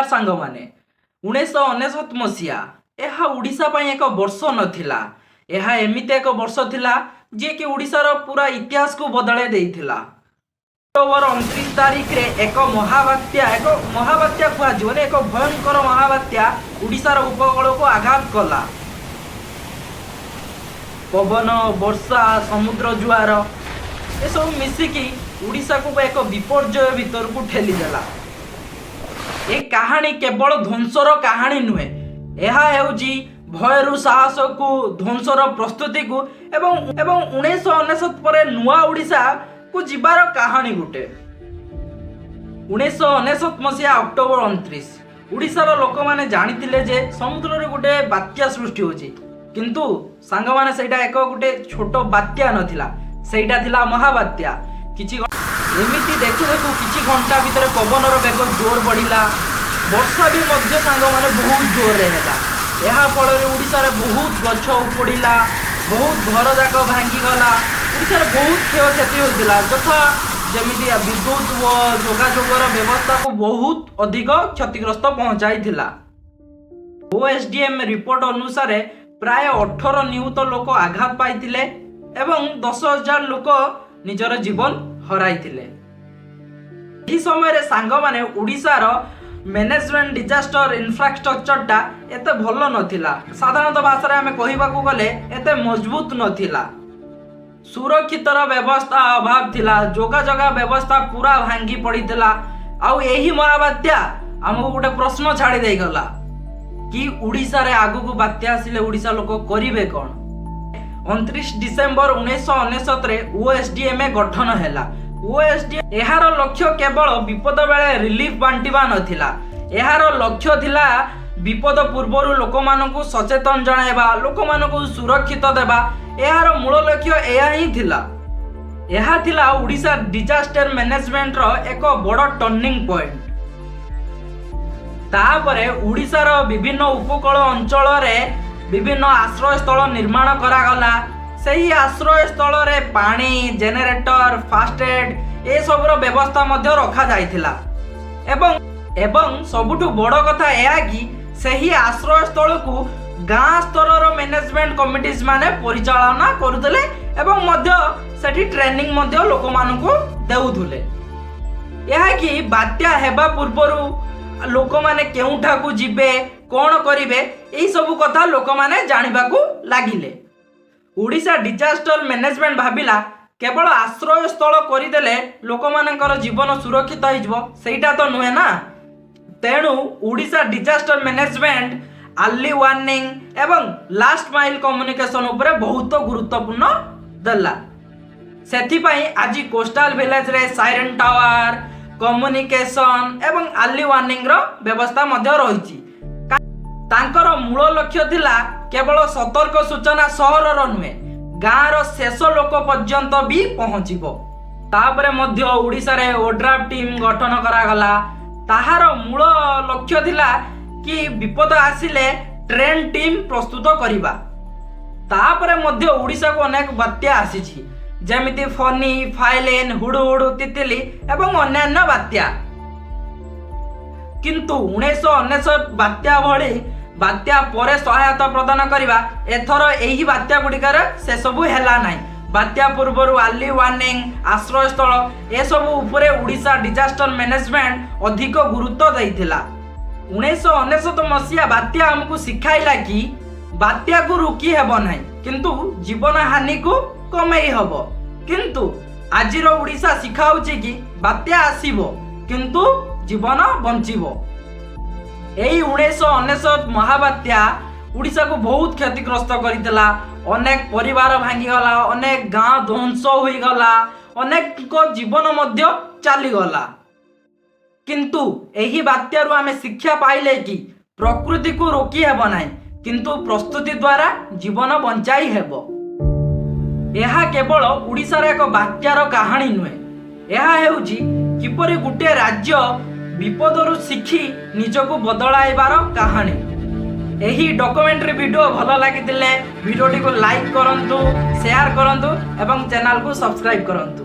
नमस्कार सांग माने 1999 मसीहा यह ओडिशा पई एक वर्ष नथिला। यह एमिते एक वर्ष थिला जे कि ओडिशार पूरा इतिहास को बदले देइथिला। अक्टोबर 29 तारिख रे एक महाबात्या कुआ जोने एक भयंकर महाबात्या ओडिशार उपकूल को आघात कला। पवन वर्षा समुद्र जुआर ए सब मिसिकी ओडिशा को एक विपर्जय भीतर को ठेली देला। ए कहानी केवल ध्वंसर कहानी नुहे, यह हेउजी भयरु साहस को ध्वंसर प्रस्तुति को एवं 1999 परे नुआ ओडिशा को जिबार कहानी गुटे। 1999 मसीहा अक्टोबर 29 ओडिशार लोक माने जानिथिले जे समुद्र रे गुटे बात्या सृष्टि होची, किंतु सांग माने सेटा एक गुटे छोट बात्या नथिला, सेटा थिला महाबात्या। किछि एमिति देखु देखु किछि घंटा भितर पवनर बेग जोर बढ़िला, वर्षा भी मध्य सांग माने बहुत जोर रे हेला। एहा फल रे ओडिसा रे बहुत गछ उपुड़िला, बहुत घर जाक भांगी गला। ओडिसा रे बहुत क्षयक्षति होतिला, तथा जेमिति विद्युत व जोगाजोगर व्यवस्था को बहुत अधिक क्षतिग्रस्त पहुंचाइथिला। ओएसडीएम रिपोर्ट अनुसार प्राय 18 निहत लोक आघात पाइथिले एवं 10,000 लोक निजर जीवन हराइथिले। एही समय रे सांग माने ओडिसार मैनेजमेंट डिजास्टर इंफ्रास्ट्रक्चर टा एते भलो नथिला। साधारणतः भाषा रे हमें कहिबाकू गले एते मजबूत नथिला। सुरक्षितर व्यवस्था अभाव थिला, जोगाजोगा व्यवस्था पूरा भांगी पड़ीथिला। आउ एही महाबात्या हमको गोटे प्रश्न छाड़ी देई गला कि ओडिसा रे आगु को बात्या आसिले ओडिसा लोक करिवे कोन। 29 डिसेंबर 1999 रे ओएसडीएम गठन हैला। ओएसडीएम एहार लक्ष्य केवल विपद बेले रिलीफ बांटिबा नथिला, एहार लक्ष्य थिला विपद पूर्वरु लोकमानकु सचेतन जणाइबा, लोकमानकु सुरक्षित देबा। एहार मूल लक्ष्य एहा ही थिला। एहा थिला ओडिसा डिजास्टर मैनेजमेंट रो एक बड़ टर्निंग पॉइंट। तापरे ओडिसा रो विभिन्न उपकूल अंचल रे विभिन्न आश्रय स्थल निर्माण करा गला। सही आश्रय स्थल रे पानी, जेनेरेटर, फास्ट एड ए सब रो व्यवस्था मध्य रखा जाइथिला। एवं सबुठु बड़ कथा एया कि सही आश्रय स्थल को गाँ स्तर रो मैनेजमेंट कमिटीज माने परिचालना करुतले एवं मध्य सेठी ट्रेनिंग मध्य लोक मानकु देउथुले। एहा कि बात्या हेबा पूर्वरु लोक माने केउठा को जिबे, कोन करिवे, एई सब कथा लोक माने जानिबाकू लागिले। ओडिसा डिजास्टर मैनेजमेंट भाबिला केवल आश्रय स्थल करिदेले लोक मानकर जीवन सुरक्षित होइजबो, सेटा तो नुहे ना। तेणु Odisha disaster management early warning एवं लास्ट माइल कम्युनिकेशन उपरे बहुत गुरुत्वपूर्ण देला। सेथि पई आजि कोस्टल विलेज रे साइरेन टावर, कम्युनिकेशन एवं अर्ली वार्निंग रो व्यवस्था मध्य रहिछि। तांकर मूल लक्ष्य थिला केवल सतर्क सूचना सहर रो नुहे, गाँ रो शेष लोक पर्यंत भी पहुंचिबो। तापरे मध्य ओडिसा रे ओड्राफ टीम गठन करा गला। ताहार मूल लक्ष्य थिला कि विपद आसिले ट्रेन टीम प्रस्तुत करिबा। तापरे मध्य ओडिसा को अनेक बात्या आसीछि, जेमिति फनी, फाइलेन, हुडुहुडु, तितली एवं अन्यान्य बात्या। किंतु 1999 बात्या भली बात्या परे सहायता प्रदान करिबा एथर एही बात्या गुडिकर से सबु हेला नाही। बात्या पूर्वरु अर्ली वार्निंग, आश्रय स्थल ए सबु उपरे ओडिसा डिजास्टर मैनेजमेंट अधिक गुरुत्व दैथिला। 1999 मसीहा बात्या हमकु सिखाइला कि बात्या को रुकी हेबो नाही, किंतु जीवन हानि को कमेई हबो। किंतु आजिर ओडिसा सिखाउछि कि बात्या आसीबो किंतु जीवन बंचिबो। एही 1999 महाबात्या ओडिसा को बहुत क्षतिग्रस्त करितला। अनेक परिवार भांगी गला, अनेक गाँ ध्वंस होई गला, अनेक को जीवन मध्य चली गला। किंतु एही बात्या रु आमे शिक्षा पाइले कि प्रकृति को रोकी हेबो नाही, किंतु प्रस्तुति द्वारा जीवन बंचाई हेबो। एहा केवल ओडिसा रे एक बात्यार कहानी नुहे, एहा हेउची किपरि गुटे राज्य विपदरु शिखी निजको बदलाइबार कहानी। एही डॉक्यूमेंट्री वीडियो भल लागितिले वीडियोटी को लाइक करंतु, शेयर करंतु एवं चैनल को सब्सक्राइब करंतु।